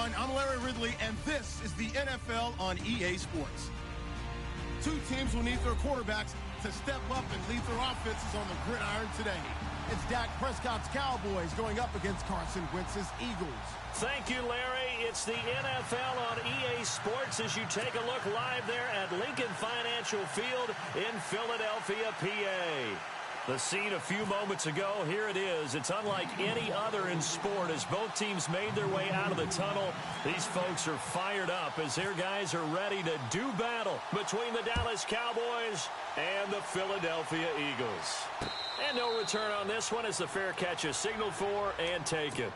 everyone. I'm Larry Ridley, and this is the NFL on EA Sports. Two teams will need their quarterbacks to step up and lead their offenses on the gridiron today. It's Dak Prescott's Cowboys going up against Carson Wentz's Eagles. Thank you, Larry. It's the NFL on EA Sports as you take a look live there at Lincoln Financial Field in Philadelphia, PA. The scene a few moments ago, here it is. It's unlike any other in sport as both teams made their way out of the tunnel. These folks are fired up as their guys are ready to do battle between the Dallas Cowboys and the Philadelphia Eagles. And no return on this one as the fair catch is signaled for and taken.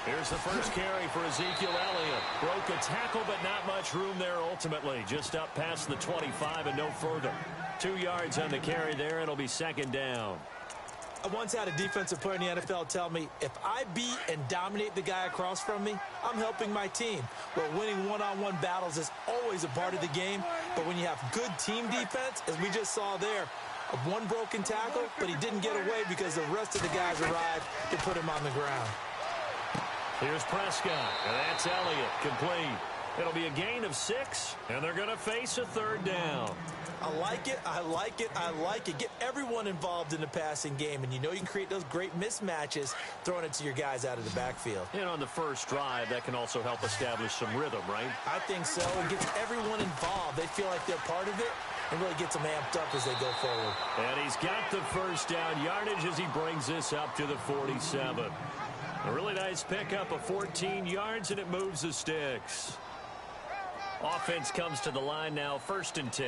Here's the first carry for Ezekiel Elliott. Broke a tackle, but not much room there ultimately. Just up past the 25 and no further. 2 yards on the carry there. It'll be second down. I once had a defensive player in the NFL tell me, if I beat and dominate the guy across from me, I'm helping my team. Well, winning one-on-one battles is always a part of the game, but when you have good team defense, as we just saw there, one broken tackle, but he didn't get away because the rest of the guys arrived to put him on the ground. Here's Prescott, and that's Elliott, complete. It'll be a gain of 6, and they're going to face a third down. I like it, I like it, I like it. Get everyone involved in the passing game, and you know you can create those great mismatches throwing it to your guys out of the backfield. And on the first drive, that can also help establish some rhythm, right? I think so. It gets everyone involved. They feel like they're part of it, and really gets them amped up as they go forward. And he's got the first down yardage as he brings this up to the 47. A really nice pickup of 14 yards, and it moves the sticks. Offense comes to the line now, 1st and 10.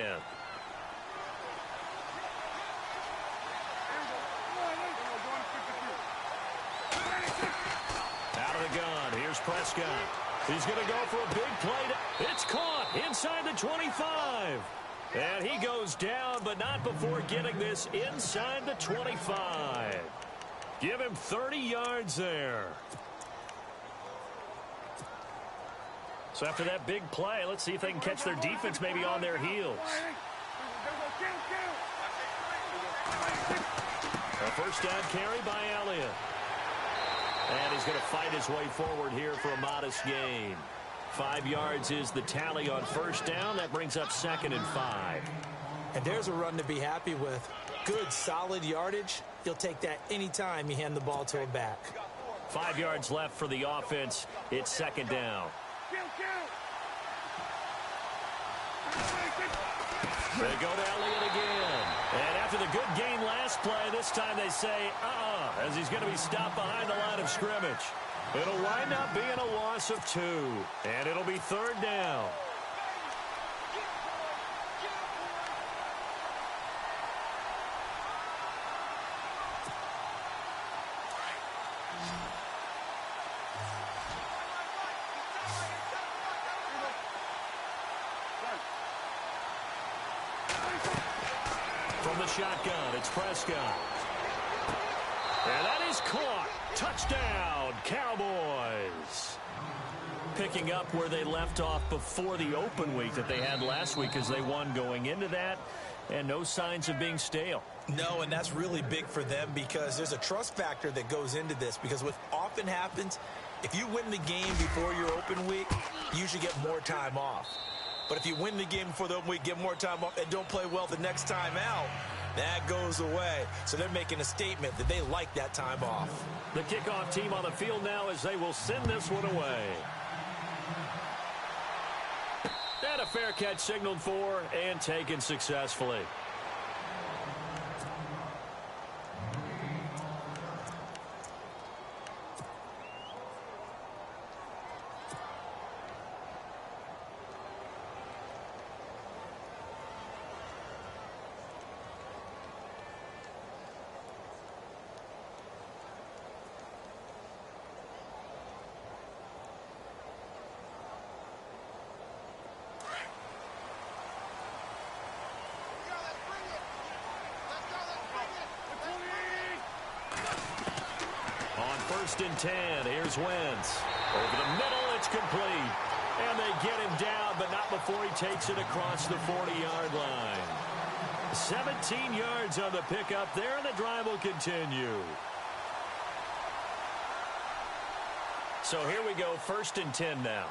Out of the gun, here's Prescott. He's going to go for a big play. It's caught inside the 25. And he goes down, but not before getting this inside the 25. Give him 30 yards there. So after that big play, let's see if they can catch their defense maybe on their heels. A first down carry by Elliott. And he's going to fight his way forward here for a modest gain. 5 yards is the tally on first down. That brings up 2nd and 5. And there's a run to be happy with. Good, solid yardage. You'll take that anytime you hand the ball to a back. 5 yards left for the offense. It's 2nd down. They go to Elliott again. And after the good gain last play, this time they say, as he's going to be stopped behind the line of scrimmage. It'll wind up being a loss of 2. And it'll be 3rd down. From the shotgun, it's Prescott. And that is caught. Touchdown, Cowboys. Picking up where they left off before the open week that they had last week as they won going into that. And no signs of being stale. No, and that's really big for them because there's a trust factor that goes into this. Because what often happens, if you win the game before your open week, you usually get more time off. But if you win the game before the open week, get more time off, and don't play well the next time out, that goes away. So they're making a statement that they like that time off. The kickoff team on the field now as they will send this one away. And a fair catch signaled for and taken successfully. first and 10. Here's Wentz. Over the middle, it's complete. And they get him down, but not before he takes it across the 40-yard line. 17 yards on the pickup there, and the drive will continue. So here we go, first and 10 now.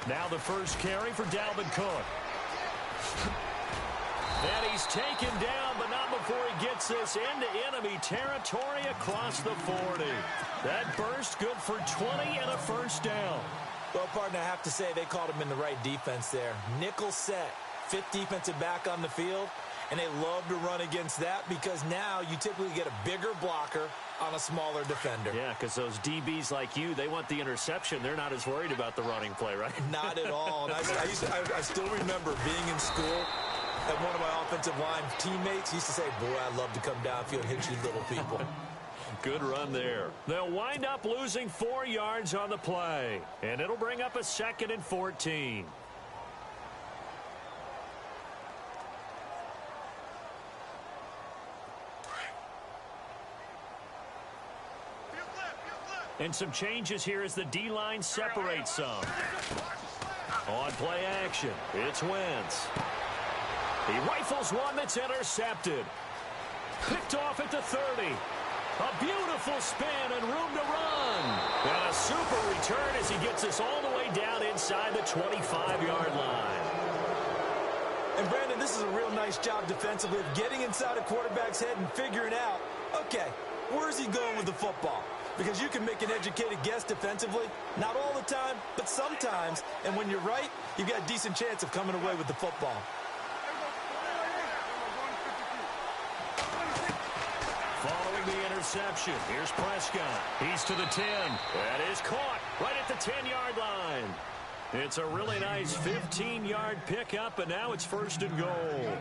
Now the first carry for Dalvin Cook. And he's taken down, but not before he gets this into enemy territory across the 40. That burst good for 20 and a first down. Well, partner, I have to say they called him in the right defense there. Nickel set, fifth defensive back on the field, and they love to run against that because now you typically get a bigger blocker on a smaller defender. Yeah, because those DBs like you, they want the interception. They're not as worried about the running play, right? Not at all. And I still remember being in school, and one of my offensive line teammates used to say, boy, I'd love to come downfield and hit you little people. Good run there. They'll wind up losing 4 yards on the play, and it'll bring up a 2nd and 14. And some changes here as the D-line separates some. On play action, it's Wentz. He rifles one that's intercepted. Picked off at the 30. A beautiful spin and room to run. And a super return as he gets us all the way down inside the 25-yard line. And, Brandon, this is a real nice job defensively of getting inside a quarterback's head and figuring out, okay, where's he going with the football? Because you can make an educated guess defensively, not all the time, but sometimes. And when you're right, you've got a decent chance of coming away with the football. Following the interception, here's Prescott. He's to the 10. That is caught right at the 10-yard line. It's a really nice 15-yard pickup, and now it's first and goal.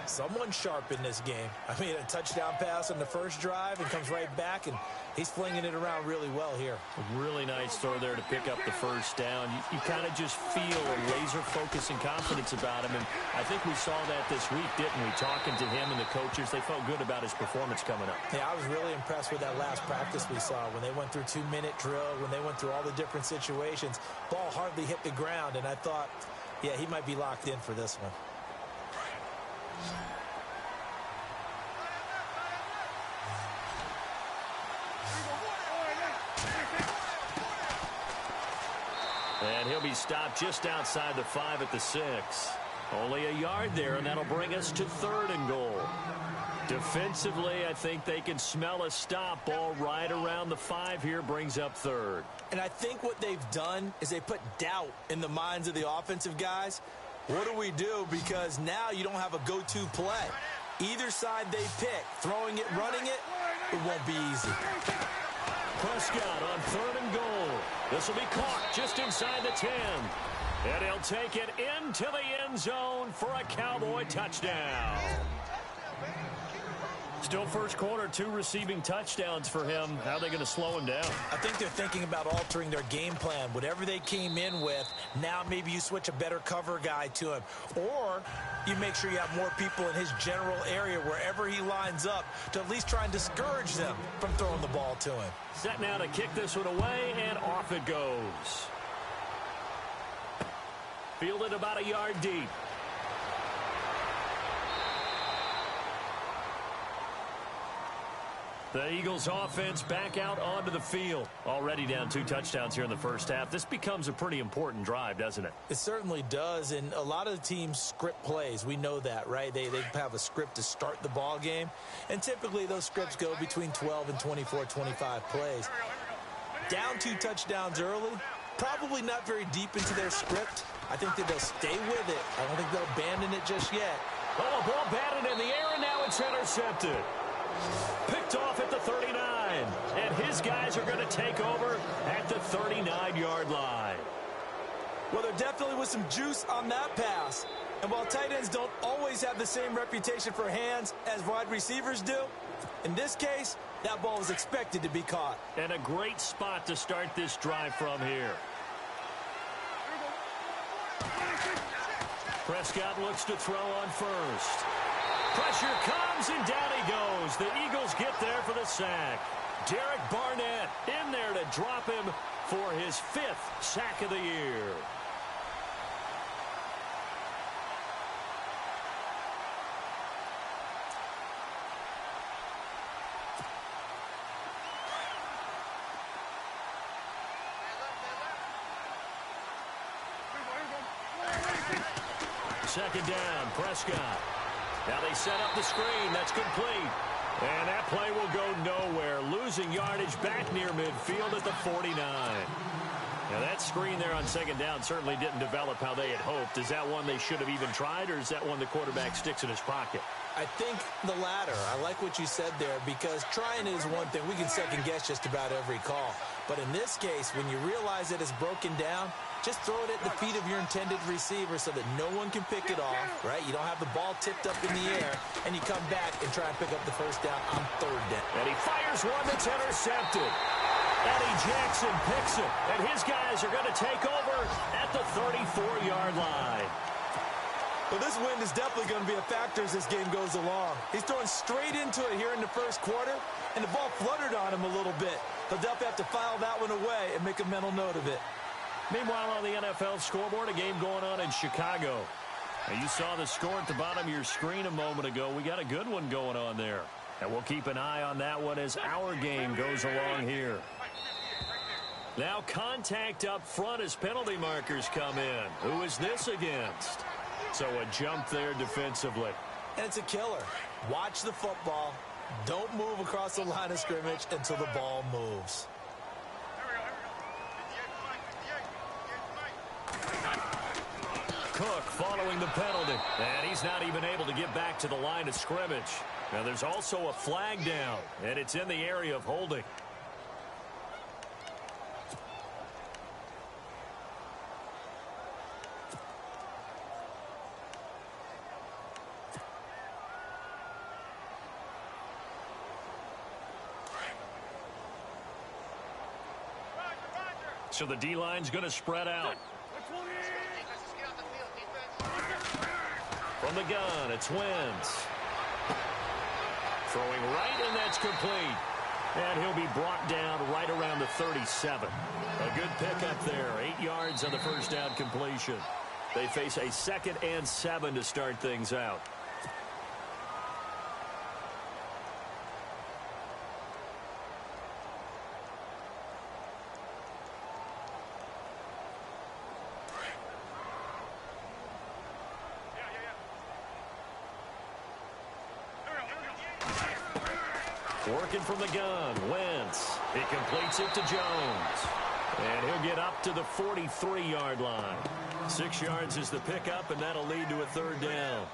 Someone sharp in this game. I mean, a touchdown pass on the first drive and comes right back, and he's flinging it around really well here. A really nice throw there to pick up the first down. You kind of just feel a laser focus and confidence about him, and I think we saw that this week, didn't we? Talking to him and the coaches, they felt good about his performance coming up. Yeah, I was really impressed with that last practice we saw when they went through 2-minute drill, when they went through all the different situations. Ball hardly hit the ground, and I thought, yeah, he might be locked in for this one. And he'll be stopped just outside the 5 at the 6. Only a yard there, and that'll bring us to 3rd and goal. Defensively, I think they can smell a stop. Ball right around the 5 here brings up 3rd. And I think what they've done is they put doubt in the minds of the offensive guys. What do we do? Because now you don't have a go-to play. Either side they pick, throwing it, running it, it won't be easy. Prescott on 3rd and goal. This will be caught just inside the 10. And he'll take it into the end zone for a Cowboy touchdown. Still first quarter, 2 receiving touchdowns for him. How are they going to slow him down? I think they're thinking about altering their game plan. Whatever they came in with, now maybe you switch a better cover guy to him. Or you make sure you have more people in his general area wherever he lines up to at least try and discourage them from throwing the ball to him. Set now to kick this one away, and off it goes. Fielded about a yard deep. The Eagles offense back out onto the field. Already down 2 touchdowns here in the first half. This becomes a pretty important drive, doesn't it? It certainly does, and a lot of the teams script plays. We know that, right? They have a script to start the ball game, and typically those scripts go between 12 and 24, 25 plays. Down 2 touchdowns early, probably not very deep into their script. I think that they'll stay with it. I don't think they'll abandon it just yet. Oh, a ball batted in the air, and now it's intercepted. Picked off at the 39, and his guys are going to take over at the 39-yard line. Well, there definitely was some juice on that pass. And while tight ends don't always have the same reputation for hands as wide receivers do, in this case, that ball was expected to be caught. And a great spot to start this drive from here. Prescott looks to throw on first. Pressure comes, and down he goes. The Eagles get there for the sack. Derek Barnett in there to drop him for his 5th sack of the year. Second down, Prescott. Now they set up the screen. That's complete. And that play will go nowhere. Losing yardage back near midfield at the 49. Now that screen there on second down certainly didn't develop how they had hoped. Is that one they should have even tried, or is that one the quarterback sticks in his pocket? I think the latter. I like what you said there, because trying is one thing. We can second guess just about every call. But in this case, when you realize that it's broken down, just throw it at the feet of your intended receiver so that no one can pick it off, right? You don't have the ball tipped up in the air, and you come back and try and pick up the first down on third down. And he fires one that's intercepted. Eddie Jackson picks it, and his guys are going to take over at the 34-yard line. Well, this wind is definitely going to be a factor as this game goes along. He's throwing straight into it here in the first quarter, and the ball fluttered on him a little bit. They'll definitely have to file that one away and make a mental note of it. Meanwhile, on the NFL scoreboard, a game going on in Chicago. Now, you saw the score at the bottom of your screen a moment ago. We got a good one going on there. And we'll keep an eye on that one as our game goes along here. Now contact up front as penalty markers come in. Who is this against? So a jump there defensively. And it's a killer. Watch the football. Don't move across the line of scrimmage until the ball moves. Cook following the penalty. And he's not even able to get back to the line of scrimmage. Now there's also a flag down, and it's in the area of holding. So the D-line's going to spread out. From the gun, it's Wentz. Throwing right, and that's complete. And he'll be brought down right around the 37. A good pickup there. 8 yards on the first down completion. They face a 2nd and 7 to start things out. Working from the gun, Wentz. He completes it to Jones. And he'll get up to the 43-yard line. 6 yards is the pickup, and that'll lead to a third down.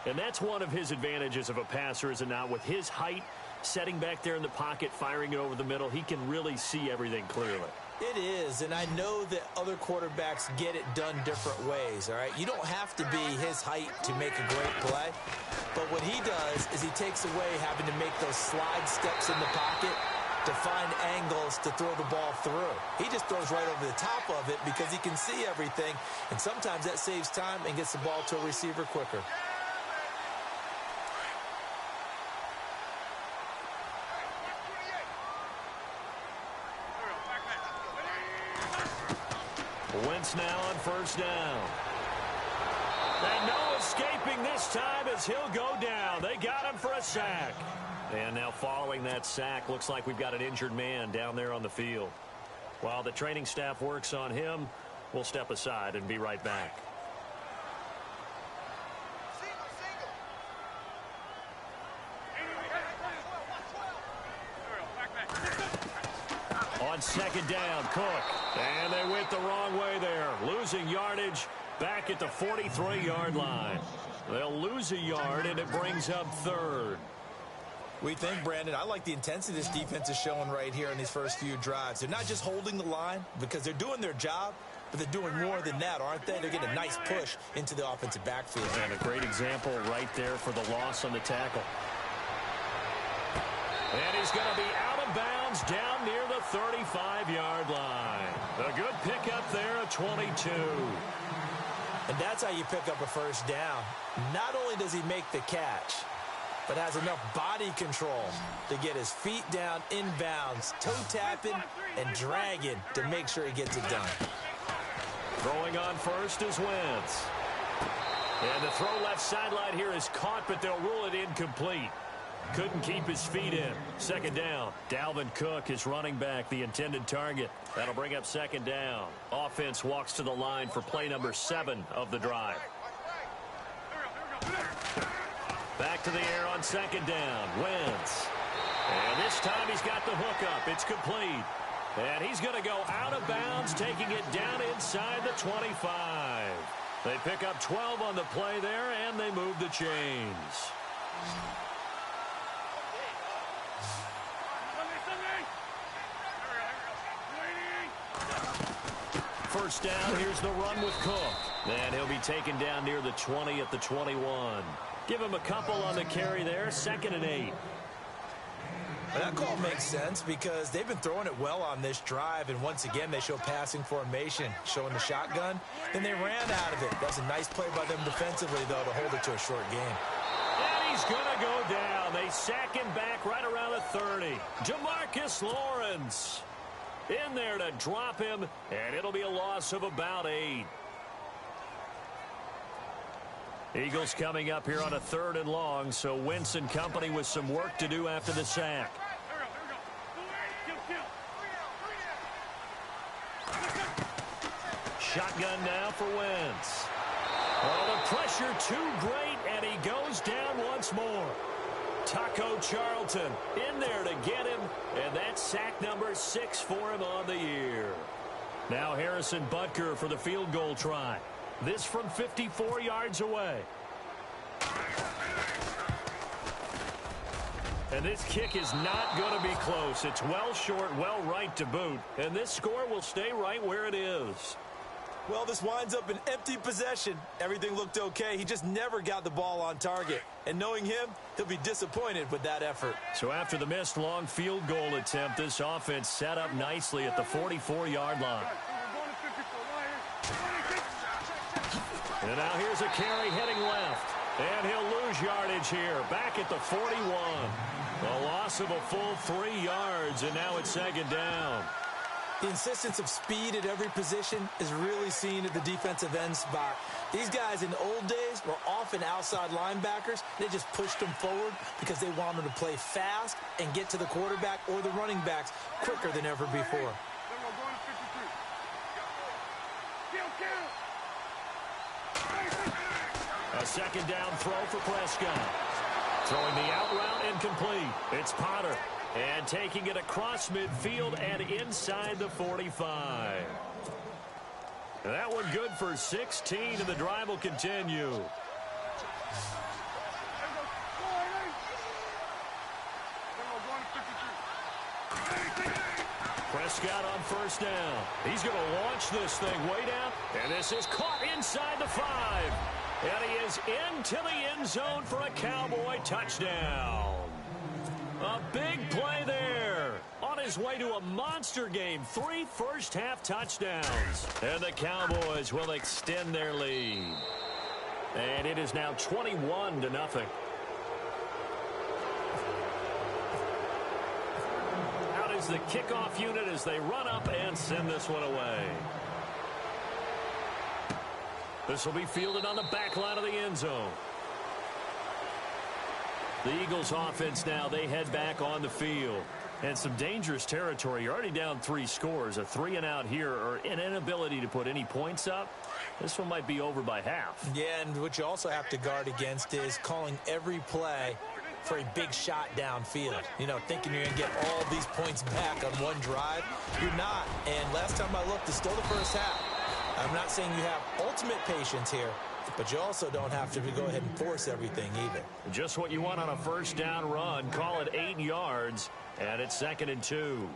And that's one of his advantages of a passer, is it not? With his height, setting back there in the pocket, firing it over the middle, he can really see everything clearly. It is, and I know that other quarterbacks get it done different ways, all right? You don't have to be his height to make a great play, but what he does is he takes away having to make those slide steps in the pocket to find angles to throw the ball through. He just throws right over the top of it because he can see everything, and sometimes that saves time and gets the ball to a receiver quicker. Wentz now on first down. And no escaping this time as he'll go down. They got him for a sack. And now following that sack, looks like we've got an injured man down there on the field. While the training staff works on him, we'll step aside and be right back. On second down, Cook. And they went the wrong way there. Losing yardage back at the 43-yard line. They'll lose a yard, and it brings up third. We think, Brandon, I like the intensity this defense is showing right here in these first few drives. They're not just holding the line because they're doing their job, but they're doing more than that, aren't they? They're getting a nice push into the offensive backfield. And a great example right there for the loss on the tackle. And he's going to be out of bounds down near the 35-yard line. A good pickup there at 22. And that's how you pick up a first down. Not only does he make the catch, but has enough body control to get his feet down inbounds, toe tapping and dragging to make sure he gets it done. Throwing on first is Wentz. And the throw left sideline here is caught, but they'll rule it incomplete. Couldn't keep his feet in. Second down. Dalvin Cook is running back, the intended target. That'll bring up second down. Offense walks to the line for play number 7 of the drive. Back to the air on second down. Wentz. And this time he's got the hook up. It's complete. And he's going to go out of bounds, taking it down inside the 25. They pick up 12 on the play there, and they move the chains. First down, here's the run with Cook. And he'll be taken down near the 20 at the 21. Give him a couple on the carry there, 2nd and 8. Well, that call makes sense because they've been throwing it well on this drive, and once again they show passing formation, showing the shotgun. Then they ran out of it. That's a nice play by them defensively, though, to hold it to a short game. And he's going to go down. They sack him back right around the 30. Jamarcus Lawrence in there to drop him, and it'll be a loss of about 8. Eagles coming up here on a 3rd and long, so Wentz and company with some work to do after the sack. Shotgun now for Wentz. Oh, the pressure too great, and he goes down once more. Taco Charlton in there to get him, and that's sack number 6 for him on the year. Now Harrison Butker for the field goal try. This from 54 yards away. And this kick is not going to be close. It's well short, well right to boot. And this score will stay right where it is. Well, this winds up an empty possession. Everything looked okay. He just never got the ball on target. And knowing him, he'll be disappointed with that effort. So after the missed long field goal attempt, this offense set up nicely at the 44-yard line. And now here's a carry heading left. And he'll lose yardage here. Back at the 41. A loss of a full 3 yards, and now it's 2nd down. The insistence of speed at every position is really seen at the defensive end spot. These guys in the old days were often outside linebackers. They just pushed them forward because they wanted to play fast and get to the quarterback or the running backs quicker than ever before. A 2nd down throw for Prescott. Throwing the out route incomplete. It's Potter. And taking it across midfield and inside the 45. And that one good for 16, and the drive will continue. Prescott on first down. He's going to launch this thing way down. And this is caught inside the 5. And he is into the end zone for a Cowboy touchdown. A big play there. On his way to a monster game. 3 first-half touchdowns. And the Cowboys will extend their lead. And it is now 21-0. Out is the kickoff unit as they run up and send this one away. This will be fielded on the back line of the end zone. The Eagles offense now, they head back on the field. And some dangerous territory. You're already down 3 scores. A 3-and-out here or an inability to put any points up. This one might be over by half. Yeah, and what you also have to guard against is calling every play for a big shot downfield. You know, thinking you're going to get all these points back on one drive. You're not. And last time I looked, it's still the first half. I'm not saying you have ultimate patience here, but you also don't have to go ahead and force everything either. Just what you want on a first down run. Call it 8 yards, and it's 2nd and 2.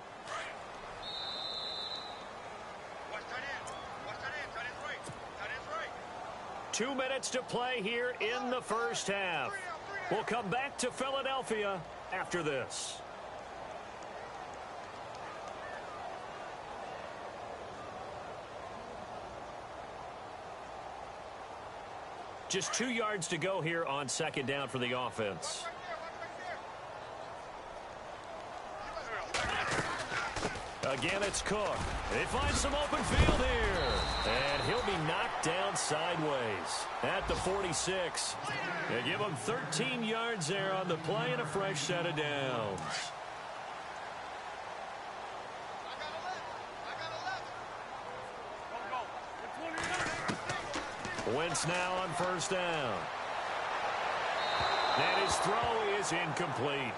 2 minutes to play here in the first half. We'll come back to Philadelphia after this. Just 2 yards to go here on second down for the offense. Again, it's Cook. They find some open field here. And he'll be knocked down sideways at the 46. They give him 13 yards there on the play and a fresh set of downs. Wentz now on first down. And his throw is incomplete.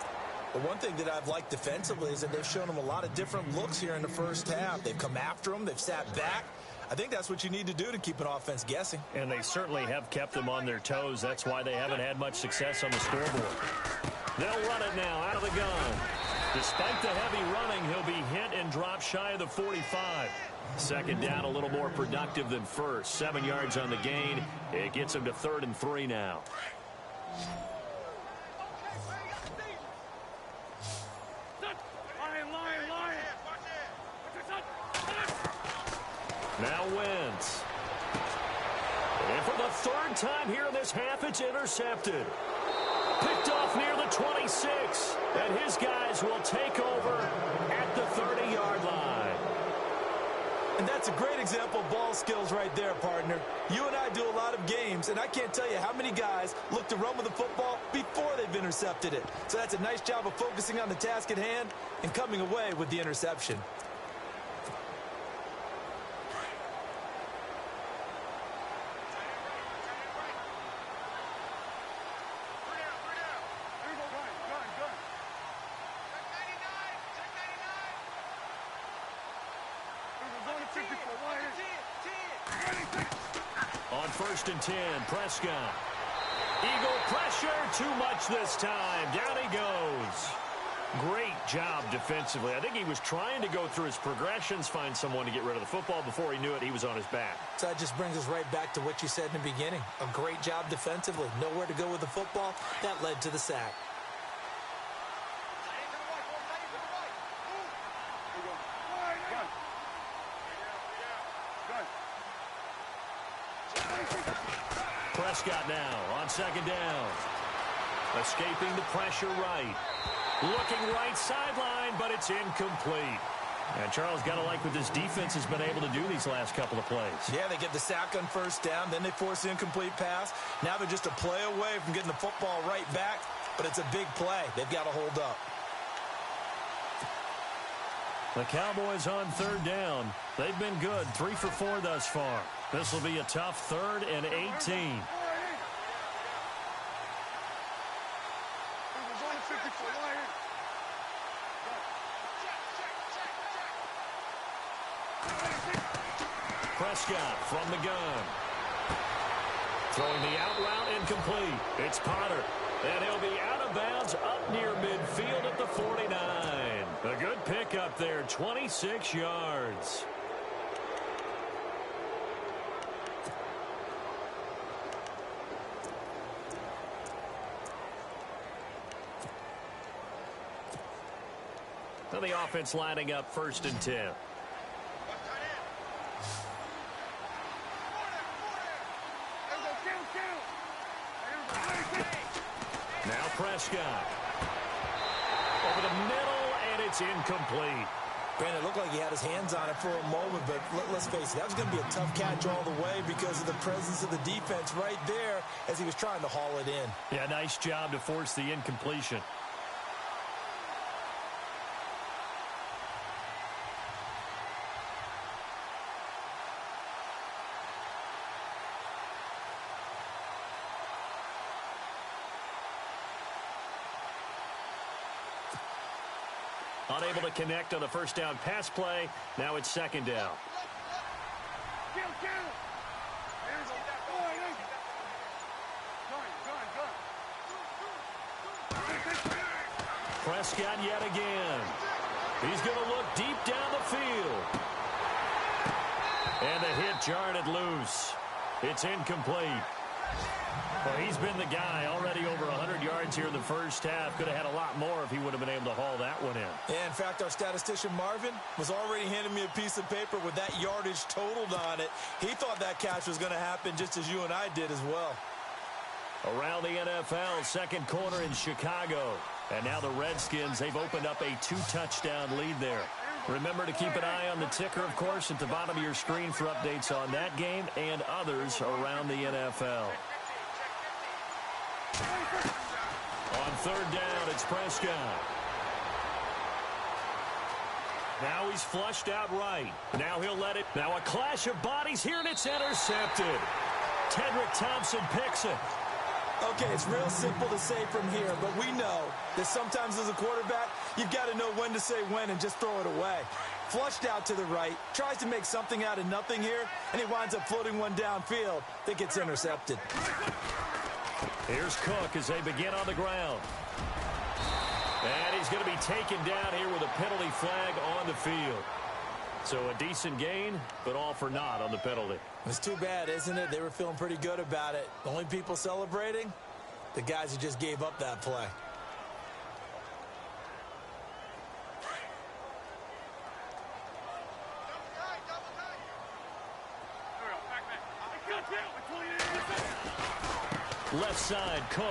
The one thing that I've liked defensively is that they've shown him a lot of different looks here in the first half. They've come after him. They've sat back. I think that's what you need to do to keep an offense guessing. And they certainly have kept them on their toes. That's why they haven't had much success on the scoreboard. They'll run it now out of the gun. Despite the heavy running, he'll be hit and drop shy of the 45. Second down a little more productive than first. 7 yards on the gain. It gets him to 3rd and 3 now. Now Wentz. And for the 3rd time here in this half, it's intercepted. Picked off near the 26. And his guys will take over at the 30-yard line. And that's a great example of ball skills right there, partner. You and I do a lot of games, and I can't tell you how many guys look to run with the football before they've intercepted it. So that's a nice job of focusing on the task at hand and coming away with the interception. On 1st and 10, Prescott. Eagle pressure, too much this time. Down he goes. Great job defensively. I think he was trying to go through his progressions, find someone to get rid of the football. Before he knew it, he was on his back. So that just brings us right back to what you said in the beginning. A great job defensively. Nowhere to go with the football. That led to the sack. Prescott now on second down. Escaping the pressure right. Looking right sideline, but it's incomplete. And Charles, got to like what this defense has been able to do these last couple of plays. Yeah, they get the sack on first down, then they force the incomplete pass. Now they're just a play away from getting the football right back, but it's a big play. They've got to hold up. The Cowboys on 3rd down. They've been good, 3 for 4 thus far. This will be a tough 3rd and 18. Prescott from the gun. Throwing the out route incomplete. It's Potter. And he'll be out of bounds up near midfield at the 49. A good pickup there, 26 yards. And the offense lining up 1st and 10. Now Prescott. Over the middle, and it's incomplete. Brandon, it looked like he had his hands on it for a moment, but let's face it, that was going to be a tough catch all the way because of the presence of the defense right there as he was trying to haul it in. Yeah, nice job to force the incompletion. Unable to connect on the first down pass play. Now it's 2nd down. Prescott yet again. He's going to look deep down the field. And the hit jarred it loose. It's incomplete. Well, he's been the guy already over 100 yards here in the first half. Could have had a lot more if he would have been able to haul that one in. Yeah, in fact, our statistician Marvin was already handing me a piece of paper with that yardage totaled on it. He thought that catch was going to happen just as you and I did as well. Around the NFL, second quarter in Chicago. And now the Redskins, they've opened up a 2-touchdown lead there. Remember to keep an eye on the ticker, of course, at the bottom of your screen for updates on that game and others around the NFL. On third down, it's Prescott. Now he's flushed out right. Now he'll let it. Now a clash of bodies here, and it's intercepted. Tedrick Thompson picks it. Okay, it's real simple to say from here, but we know that sometimes as a quarterback, you've got to know when to say when and just throw it away. Flushed out to the right, tries to make something out of nothing here, and he winds up floating one downfield that gets intercepted. Here's Cook as they begin on the ground. And he's going to be taken down here with a penalty flag on the field. So a decent gain, but all for naught on the penalty. It's too bad, isn't it? They were feeling pretty good about it. The only people celebrating, the guys who just gave up that play. Left side, Cook.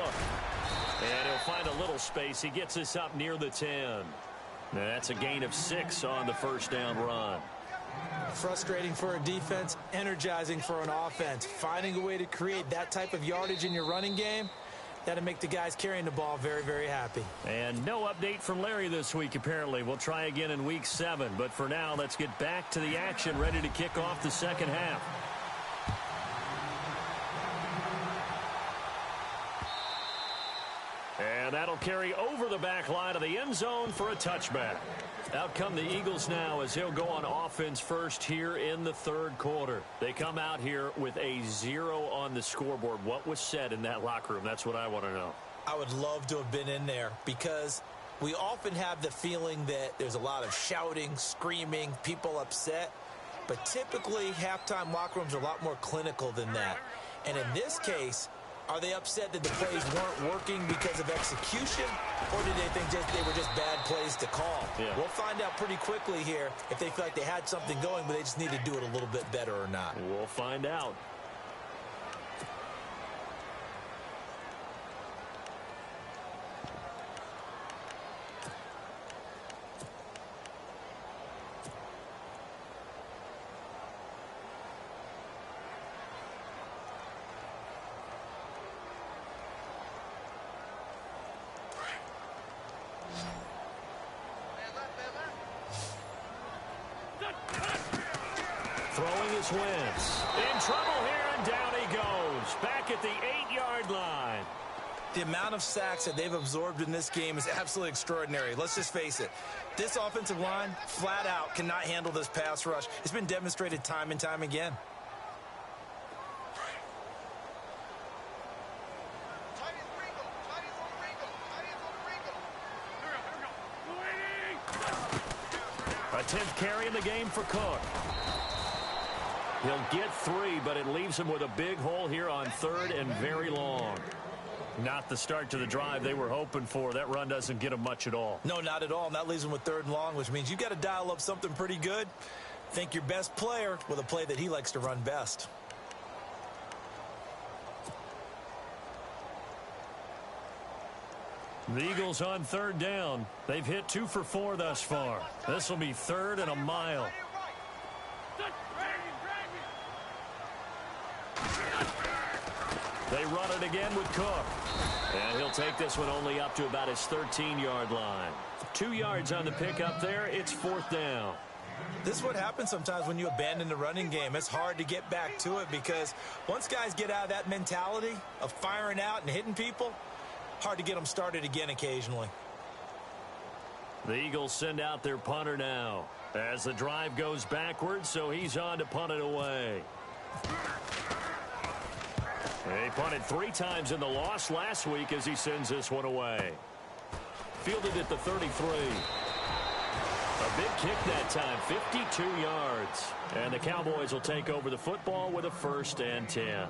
And he'll find a little space. He gets this up near the 10. That's a gain of 6 on the first down run. Frustrating for a defense, energizing for an offense. Finding a way to create that type of yardage in your running game, that'll make the guys carrying the ball very, very happy. And no update from Larry this week, apparently. We'll try again in week 7. But for now, let's get back to the action, ready to kick off the second half. And that'll carry over the back line of the end zone for a touchback. Out come the Eagles now as he'll go on offense first here in the third quarter. They come out here with a 0 on the scoreboard. What was said in that locker room? That's what I want to know. I would love to have been in there because we often have the feeling that there's a lot of shouting, screaming, people upset. But typically, halftime locker rooms are a lot more clinical than that. And in this case, are they upset that the plays weren't working because of execution, or did they think they were just bad plays to call? Yeah. We'll find out pretty quickly here if they feel like they had something going, but they just need to do it a little bit better or not. We'll find out. Throwing his Wentz. In trouble here, and down he goes. Back at the 8-yard line. The amount of sacks that they've absorbed in this game is absolutely extraordinary. Let's just face it. This offensive line, flat out, cannot handle this pass rush. It's been demonstrated time and time again. A 10th carry in the game for Cook. He'll get 3, but it leaves him with a big hole here on third and very long. Not the start to the drive they were hoping for. That run doesn't get him much at all. No, not at all. And that leaves him with third and long, which means you've got to dial up something pretty good. Think your best player with a play that he likes to run best. The Eagles on third down. They've hit 2 for 4 thus far. This will be third and a mile. They run it again with Cook. And he'll take this one only up to about his 13-yard line. 2 yards on the pickup there. It's 4th down. This is what happens sometimes when you abandon the running game. It's hard to get back to it because once guys get out of that mentality of firing out and hitting people, hard to get them started again occasionally. The Eagles send out their punter now as the drive goes backwards, so he's on to punt it away. They punted 3 times in the loss last week as he sends this one away. Fielded at the 33. A big kick that time, 52 yards. And the Cowboys will take over the football with a 1st and 10.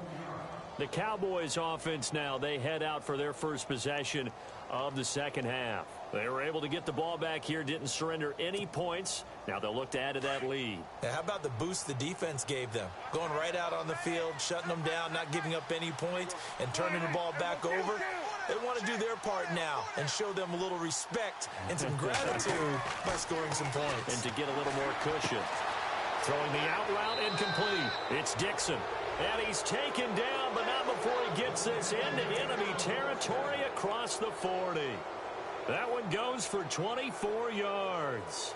The Cowboys offense now, they head out for their first possession of the second half. They were able to get the ball back here, didn't surrender any points. Now they'll look to add to that lead. Yeah, how about the boost the defense gave them? Going right out on the field, shutting them down, not giving up any points, and turning the ball back over. They want to do their part now and show them a little respect and some gratitude by scoring some points. And to get a little more cushion. Throwing the out route incomplete. It's Dixon. And he's taken down, but not before he gets this into enemy territory across the 40. That one goes for 24 yards.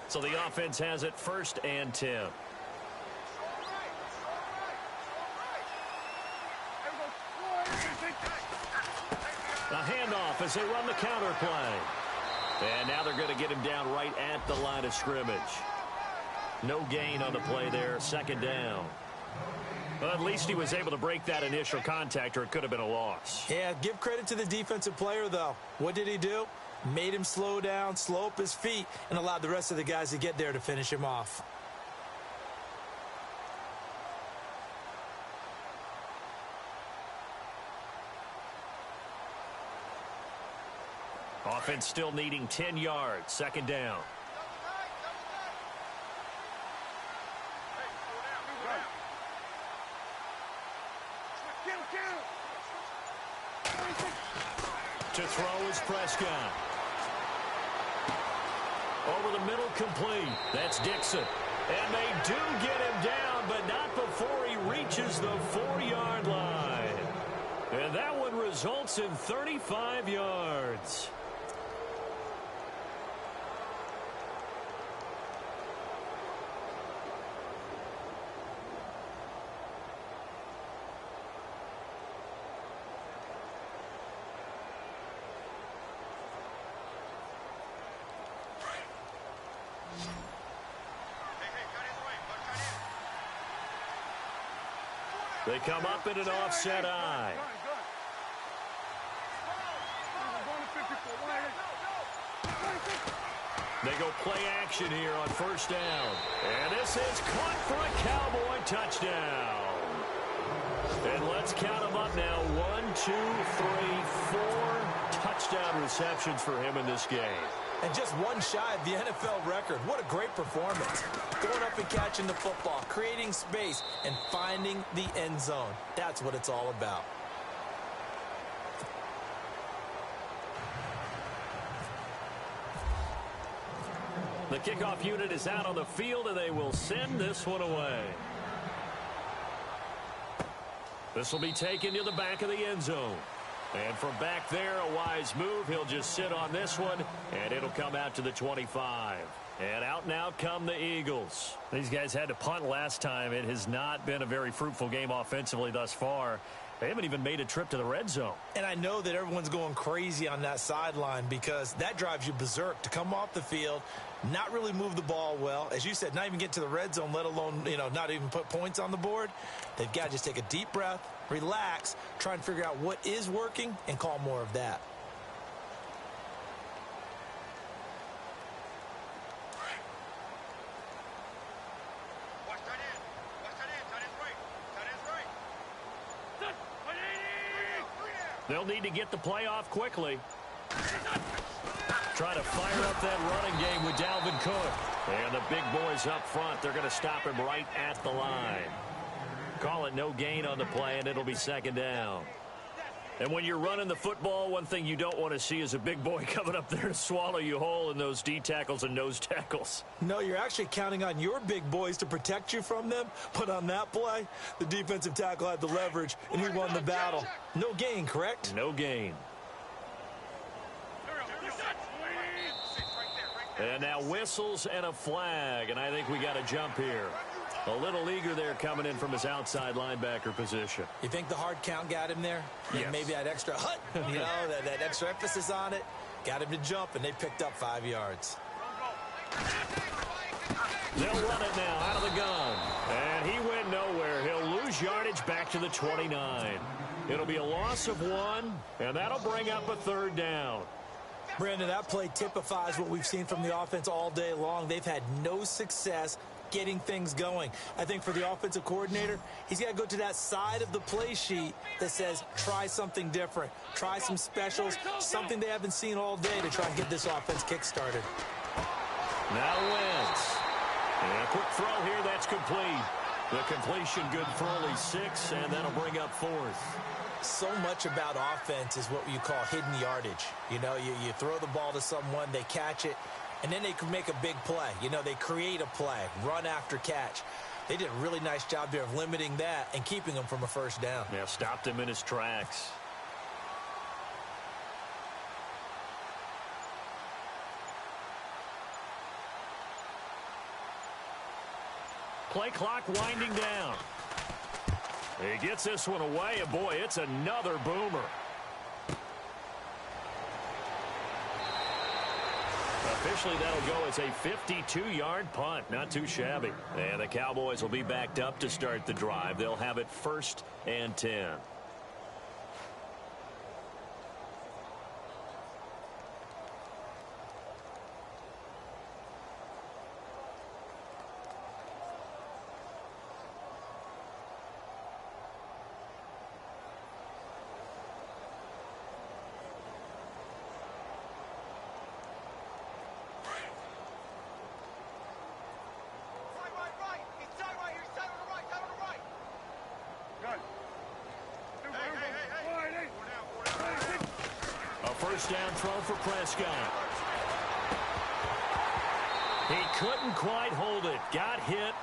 So the offense has it 1st and 10. A handoff as they run the counter play. And now they're going to get him down right at the line of scrimmage. No gain on the play there, 2nd down. Well, at least he was able to break that initial contact, or it could have been a loss. Yeah, give credit to the defensive player, though. What did he do? Made him slow down, slow up his feet, and allowed the rest of the guys to get there to finish him off. Offense still needing 10 yards, 2nd down. To throw is Prescott. Over the middle, complete. That's Dixon. And they do get him down, but not before he reaches the 4-yard line. And that one results in 35 yards. They come up in an offset eye. They go play action here on 1st down. And this is caught for a Cowboy touchdown. And let's count them up now. 1, 2, 3, 4 touchdown receptions for him in this game. And just one shy of the NFL record. What a great performance. Going up and catching the football, creating space, and finding the end zone. That's what it's all about. The kickoff unit is out on the field, and they will send this one away. This will be taken to the back of the end zone. And from back there, a wise move. He'll just sit on this one, and it'll come out to the 25. And out now come the Eagles. These guys had to punt last time. It has not been a very fruitful game offensively thus far. They haven't even made a trip to the red zone. And I know that everyone's going crazy on that sideline because that drives you berserk to come off the field, not really move the ball well. As you said, not even get to the red zone, let alone, not even put points on the board. They've got to just take a deep breath, relax, try and figure out what is working, and call more of that. They'll need to get the play off quickly. Trying to fire up that running game with Dalvin Cook. And the big boys up front, they're going to stop him right at the line. Call it no gain on the play, and it'll be 2nd down. And when you're running the football, one thing you don't want to see is a big boy coming up there to swallow you whole in those D tackles and nose tackles. No, you're actually counting on your big boys to protect you from them. But on that play, the defensive tackle had the leverage, and he won the battle. No gain, correct? No gain. And now whistles and a flag, and I think we got a jump here. A little eager there coming in from his outside linebacker position. You think the hard count got him there? Yes. Maybe that extra hut, that extra emphasis on it, got him to jump, and they picked up 5 yards. They'll run it now out of the gun. And he went nowhere. He'll lose yardage back to the 29. It'll be a loss of 1, and that'll bring up a 3rd down. Brandon, that play typifies what we've seen from the offense all day long. They've had no success getting things going. I think for the offensive coordinator, he's got to go to that side of the play sheet that says, try something different. Try some specials, something they haven't seen all day to try and get this offense kick-started. Now Wentz. And a quick throw here, that's complete. The completion good for only 6, and that'll bring up 4th. So much about offense is what you call hidden yardage. You know, you throw the ball to someone, they catch it, and then they can make a big play. You know, they create a play, run after catch. They did a really nice job there of limiting that and keeping him from a first down. Yeah, stopped him in his tracks. Play clock winding down. He gets this one away, and boy, it's another boomer. Officially, that'll go as a 52-yard punt. Not too shabby. And the Cowboys will be backed up to start the drive. They'll have it 1st and 10. First down throw for Prescott. He couldn't quite hold it. Got hit.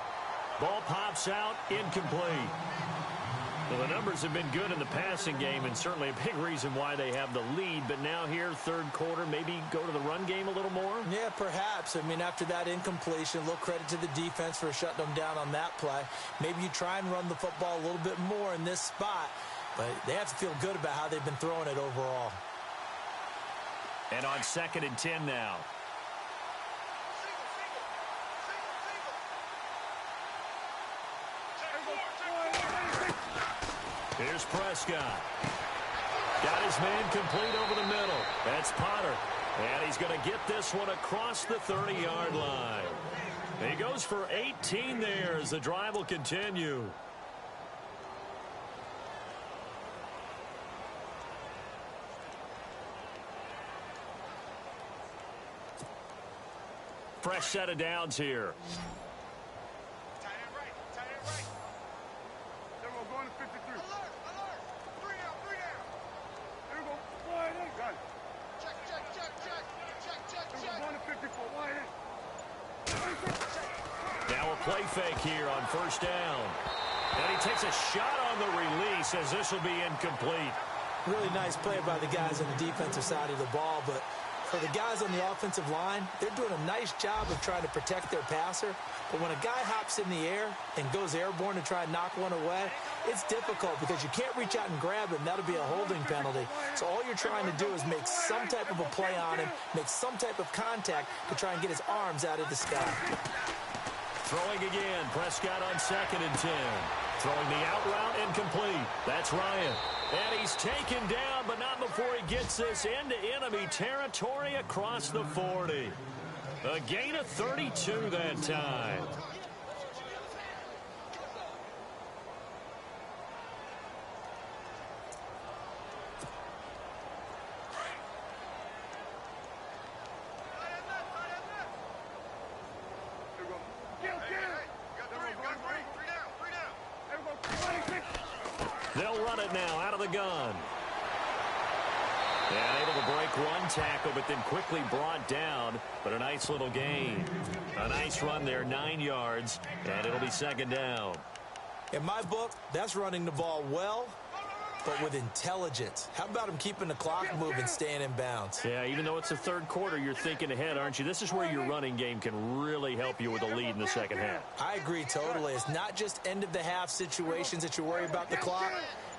Ball pops out. Incomplete. Well, the numbers have been good in the passing game, and certainly a big reason why they have the lead. But now here, third quarter, maybe go to the run game a little more? Yeah, perhaps. I mean, after that incompletion, a little credit to the defense for shutting them down on that play. Maybe you try and run the football a little bit more in this spot. But they have to feel good about how they've been throwing it overall. And on 2nd and 10 now. Here's Prescott. Got his man complete over the middle. That's Potter. And he's going to get this one across the 30-yard line. He goes for 18 there as the drive will continue. Fresh set of downs here. Tight end right. There we go, going to 53. Alert. 3 down. There we go. Wide in. Got it. Check. There we go, going to 54. Wide in. Now a play fake here on first down. And he takes a shot on the release as this will be incomplete. Really nice play by the guys on the defensive side of the ball, but for the guys on the offensive line, they're doing a nice job of trying to protect their passer. But when a guy hops in the air and goes airborne to try and knock one away, it's difficult because you can't reach out and grab him. That'll be a holding penalty. So all you're trying to do is make some type of a play on him, make some type of contact to try and get his arms out of the sky. Throwing again. Prescott on 2nd and 10. Throwing the out route incomplete. That's Ryan. And he's taken down, but not before he gets this into enemy territory across the 40. A gain of 32 that time. They'll run it now out of the gun. And able to break one tackle, but then quickly brought down. But a nice little gain. A nice run there, 9 yards, and it'll be 2nd down. In my book, that's running the ball well, but with intelligence. How about him keeping the clock moving, staying in bounds? Yeah, even though it's the third quarter, you're thinking ahead, aren't you? This is where your running game can really help you with a lead in the second half. I agree totally. It's not just end-of-the-half situations that you worry about the clock.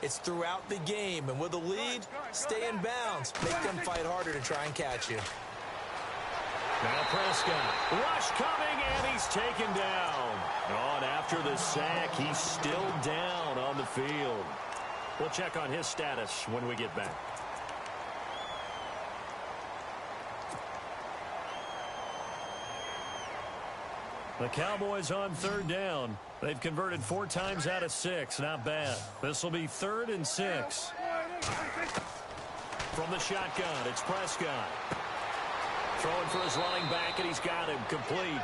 It's throughout the game. And with a lead, stay in bounds. Make them fight harder to try and catch you. Now Prescott. Rush coming, and he's taken down. On after the sack, he's still down on the field. We'll check on his status when we get back. The Cowboys on third down. They've converted 4 times out of 6. Not bad. This will be 3rd and 6. From the shotgun, it's Prescott. Throwing for his running back, and he's got him complete.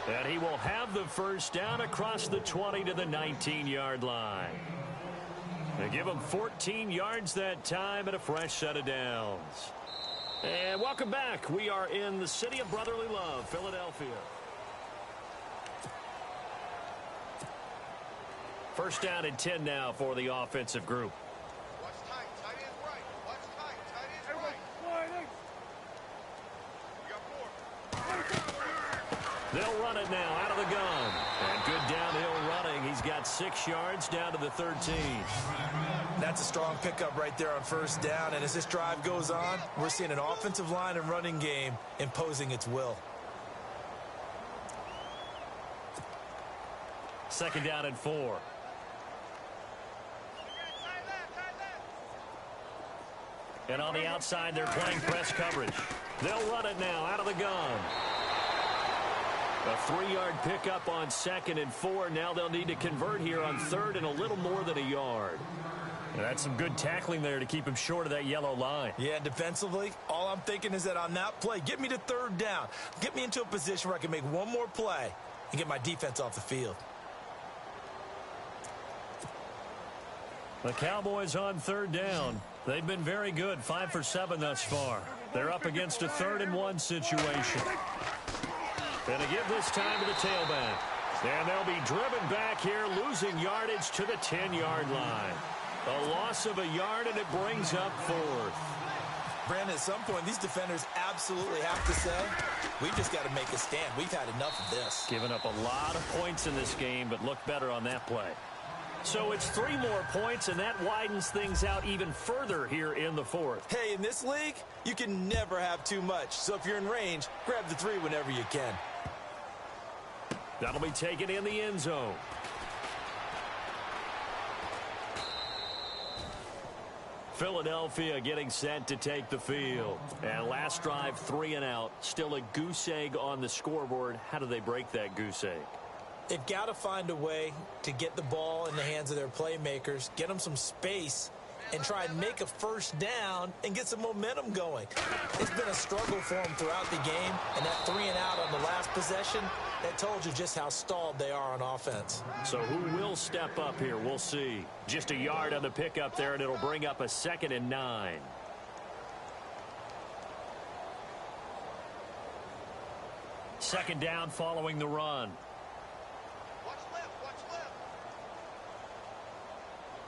And he will have the first down across the 20 to the 19-yard line. They give him 14 yards that time and a fresh set of downs. And welcome back. We are in the city of brotherly love, Philadelphia. First down and 10 now for the offensive group. Watch tight. Tight end right. Watch tight. Tight end right. We got 4. They'll run it now out of the gun. And good downhill running. He's got 6 yards down to the 13. That's a strong pickup right there on first down. And as this drive goes on, we're seeing an offensive line and running game imposing its will. Second down and 4. And on the outside, they're playing press coverage. They'll run it now out of the gun. A 3-yard pickup on 2nd and 4. Now they'll need to convert here on 3rd and a little more than a yard. And that's some good tackling there to keep him short of that yellow line. Yeah, defensively, all I'm thinking is that on that play, get me to 3rd down. Get me into a position where I can make one more play and get my defense off the field. The Cowboys on 3rd down. They've been very good, 5 for 7 thus far. They're up against a 3rd and 1 situation. And to give this time to the tailback. And they'll be driven back here, losing yardage to the 10-yard line. A loss of a yard, and it brings up 4th. Brandon, at some point, these defenders absolutely have to say, we've just got to make a stand. We've had enough of this. Giving up a lot of points in this game, but looked better on that play. So it's 3 more points, and that widens things out even further here in the 4th. Hey, in this league, you can never have too much. So if you're in range, grab the 3 whenever you can. That'll be taken in the end zone. Philadelphia getting set to take the field. And last drive, 3 and out. Still a goose egg on the scoreboard. How do they break that goose egg? They've got to find a way to get the ball in the hands of their playmakers, get them some space, and try and make a first down and get some momentum going. It's been a struggle for them throughout the game, and that 3 and out on the last possession, that told you just how stalled they are on offense. So who will step up here? We'll see. Just a yard on the pickup there, and it'll bring up a 2nd and 9. Second down following the run. Watch left. Watch left.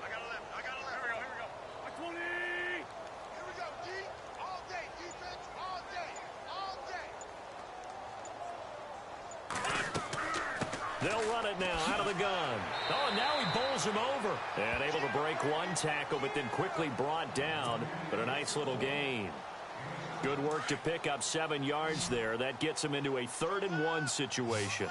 I got a left. I got a left. Here we go. Watch 20. Here we go. D. All day. Defense. All day. All day. They'll run it now out of the gun. Oh, now he bowls him over. And able to break one tackle, but then quickly brought down. But a nice little gain. Good work to pick up 7 yards there. That gets him into a 3rd and 1 situation.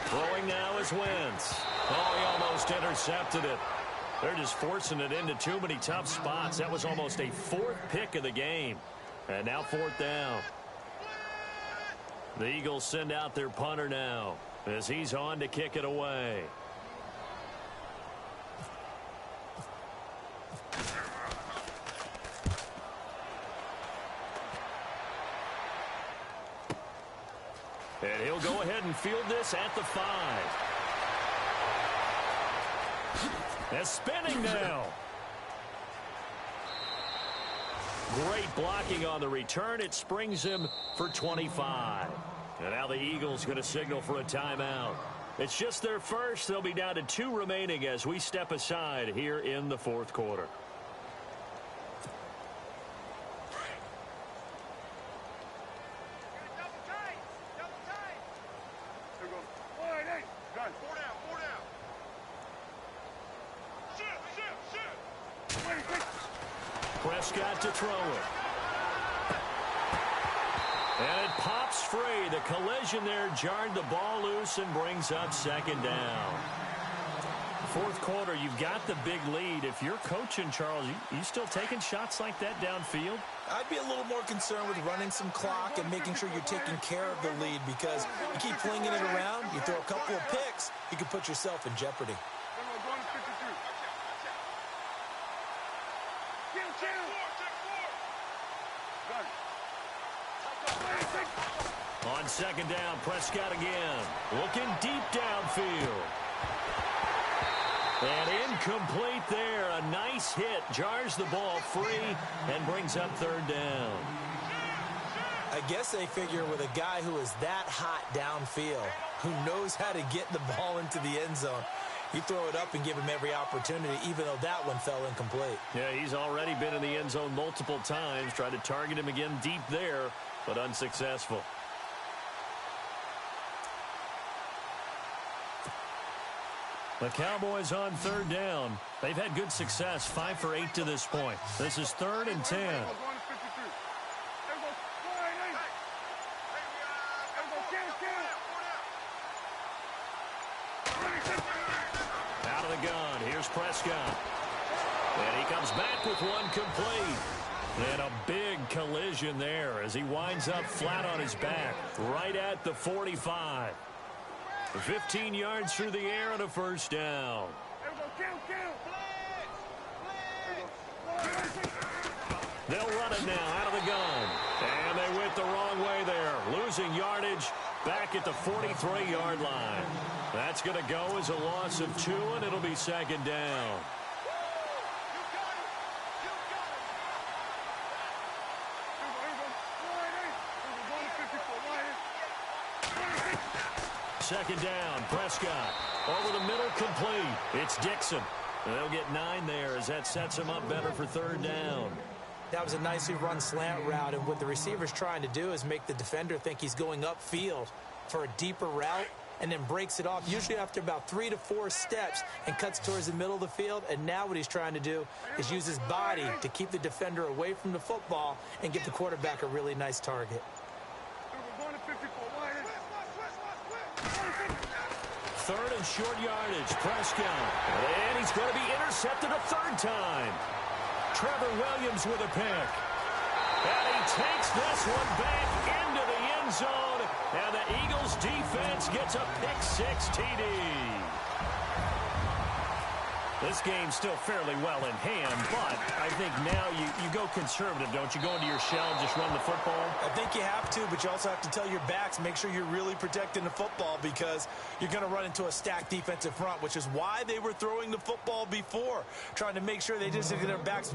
Throwing now is Wentz. Oh, he almost intercepted it. They're just forcing it into too many tough spots. That was almost a 4th pick of the game. And now 4th down. The Eagles send out their punter now as he's on to kick it away. And he'll go ahead and field this at the 5. And spinning now. Great blocking on the return. It springs him for 25. And now the Eagles going to signal for a timeout. It's just their first. They'll be down to 2 remaining as we step aside here in the 4th quarter. Prescott to throw it. And it pops free. The collision there jarred the ball loose and brings up 2nd down. Fourth quarter, you've got the big lead. If you're coaching, Charles, you still taking shots like that downfield? I'd be a little more concerned with running some clock and making sure you're taking care of the lead, because you keep flinging it around, you throw a couple of picks, you can put yourself in jeopardy. On second down, Prescott again. Looking deep downfield. And incomplete there. A nice hit. Jars the ball free and brings up third down. I guess they figure with a guy who is that hot downfield, who knows how to get the ball into the end zone, you throw it up and give him every opportunity, even though that one fell incomplete. Yeah, he's already been in the end zone multiple times. Tried to target him again deep there, but unsuccessful. The Cowboys on third down. They've had good success, 5 for 8 to this point. This is 3rd and 10. Out of the gun, here's Prescott. And he comes back with one complete. And a big collision there as he winds up flat on his back, right at the 45. 15 yards through the air and a first down. They'll run it now out of the gun. And they went the wrong way there. Losing yardage back at the 43-yard line. That's going to go as a loss of 2, and it'll be second down. Second down, Prescott. Over the middle, complete. It's Dixon. And they'll get 9 there as that sets him up better for third down. That was a nicely run slant route, and what the receiver's trying to do is make the defender think he's going upfield for a deeper route, and then breaks it off, usually after about 3 to 4 steps, and cuts towards the middle of the field. And now what he's trying to do is use his body to keep the defender away from the football and give the quarterback a really nice target. Third and short yardage, Prescott. And he's going to be intercepted a third time. Trevor Williams with a pick. And he takes this one back into the end zone. And the Eagles defense gets a pick-6 TD. This game's still fairly well in hand, but I think now you go conservative, don't you? Go into your shell and just run the football? I think you have to, but you also have to tell your backs, make sure you're really protecting the football, because you're going to run into a stacked defensive front, which is why they were throwing the football before, trying to make sure they just get their backs,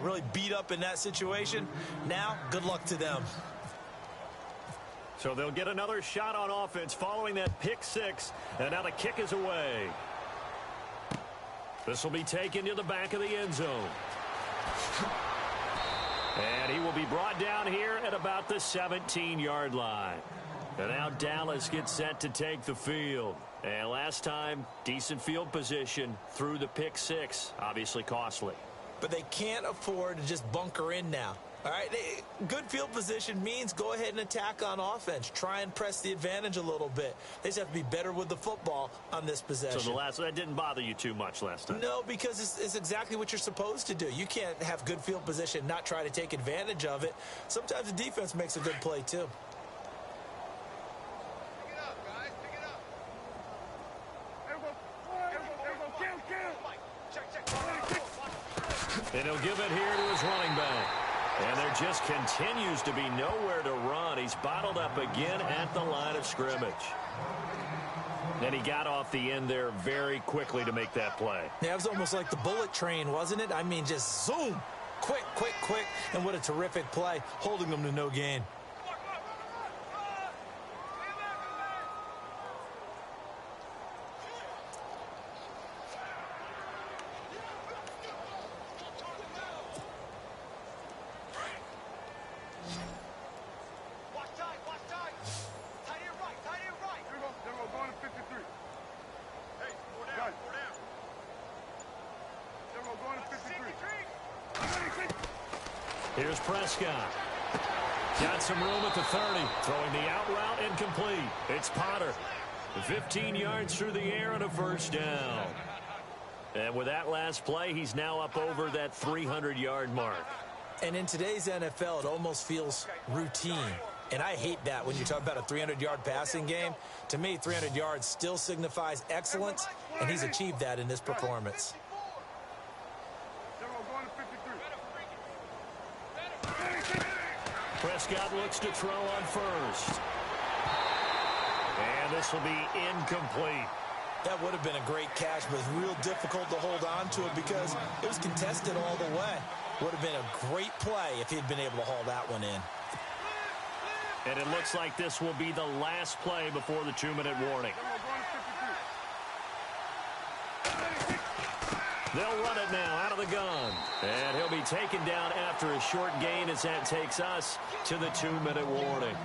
really beat up in that situation. Now, good luck to them. So they'll get another shot on offense following that pick-6, and now the kick is away. This will be taken to the back of the end zone. And he will be brought down here at about the 17-yard line. And now Dallas gets set to take the field. And last time, decent field position through the pick-6. Obviously costly. But they can't afford to just bunker in now. All right, good field position means go ahead and attack on offense. Try and press the advantage a little bit. They just have to be better with the football on this possession. So that didn't bother you too much last time? No, because it's exactly what you're supposed to do. You can't have good field position, not try to take advantage of it. Sometimes the defense makes a good play, too. Pick it up, guys. Pick it up. And he'll give it here to his running back. And there just continues to be nowhere to run. He's bottled up again at the line of scrimmage. And he got off the end there very quickly to make that play. Yeah, it was almost like the bullet train, wasn't it? I mean, just zoom. Quick, quick, quick. And what a terrific play, holding them to no gain. Here's Prescott. Got some room at the 30. Throwing the out route incomplete. It's Potter. 15 yards through the air and a first down. And with that last play, he's now up over that 300-yard mark. And in today's NFL, it almost feels routine. And I hate that when you talk about a 300-yard passing game. To me, 300 yards still signifies excellence, and he's achieved that in this performance. Prescott looks to throw on first. And this will be incomplete. That would have been a great catch, but it was real difficult to hold on to it because it was contested all the way. Would have been a great play if he'd been able to haul that one in. And it looks like this will be the last play before the 2-minute warning. They'll run it now out of the gun. And he'll be taken down after a short gain as that takes us to the 2-minute warning.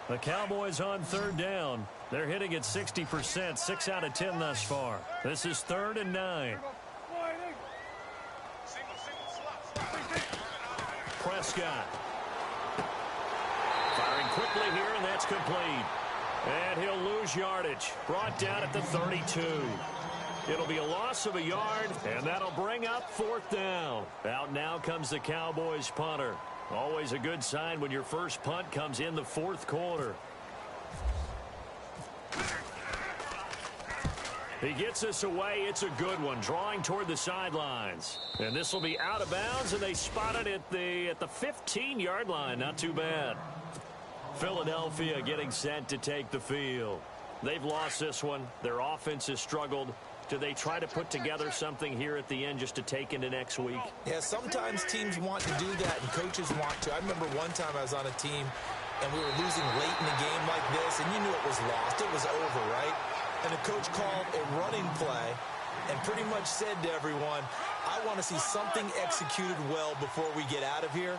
The Cowboys on third down. They're hitting at 60%, 6 out of 10 thus far. This is 3rd and 9. Prescott. Firing quickly here, and that's complete. And he'll lose yardage. Brought down at the 32. It'll be a loss of a yard, and that'll bring up 4th down. Out now comes the Cowboys punter. Always a good sign when your first punt comes in the 4th quarter. He gets us away. It's a good one, drawing toward the sidelines. And this will be out of bounds, and they spot it at the 15-yard line. Not too bad. Philadelphia getting set to take the field. They've lost this one. Their offense has struggled. Do they try to put together something here at the end just to take into next week? Yeah, sometimes teams want to do that and coaches want to. I remember one time I was on a team and we were losing late in the game like this, and you knew it was lost. It was over, right? And the coach called a running play and pretty much said to everyone, I want to see something executed well before we get out of here.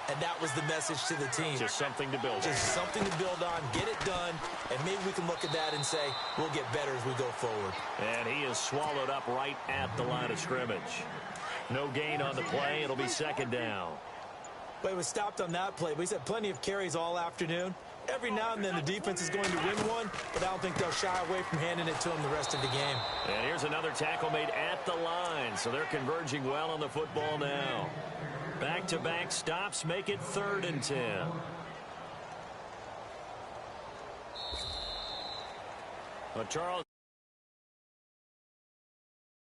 And that was the message to the team. Just something to build on. Just something to build on, get it done, and maybe we can look at that and say, we'll get better as we go forward. And he is swallowed up right at the line of scrimmage. No gain on the play. It'll be 2nd down. But he was stopped on that play, but he's had plenty of carries all afternoon. Every now and then the defense is going to win one, but I don't think they'll shy away from handing it to him the rest of the game. And here's another tackle made at the line, so they're converging well on the football now. Back-to-back stops make it 3rd and 10. Well, Charles.